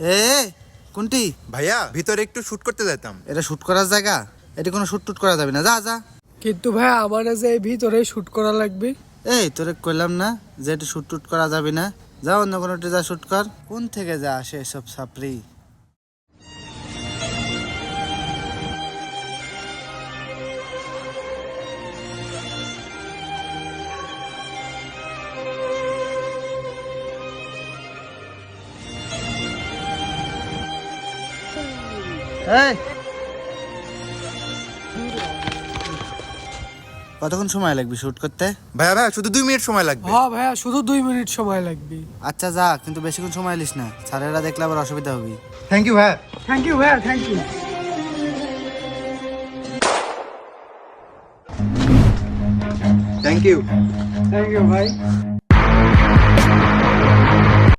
এ কোনটি? ভাইয়া ভিতরে একটু শুট করতে যেতাম। এটা শুট করার জায়গা? এটা কোনো শুট টুট করা যাবে না, যা যা। কিন্তু ভাই আমার যে এই ভিতরে শুট করা লাগবে। এই তোরে কইলাম না যে এটা শুট টুট করা যাবে না, যা অন্য কোনো যা শুট কর। কোন থেকে যা আসে এসব সাপড়ি? এই কতক্ষণ সময় লাগবে শুট করতে? ভাইয়া ভাইয়া শুধু 2 মিনিট সময় লাগবে। হ্যাঁ ভাইয়া শুধু 2 মিনিট সময় লাগবে। আচ্ছা যা, কিন্তু বেশিক্ষণ সময় লিস না, স্যারেরা দেখলে আবার অসুবিধা হবে। থ্যাংক ইউ ভাইয়া। থ্যাংক ইউ ভাইয়া, thank you. Thank you. Thank you ভাই।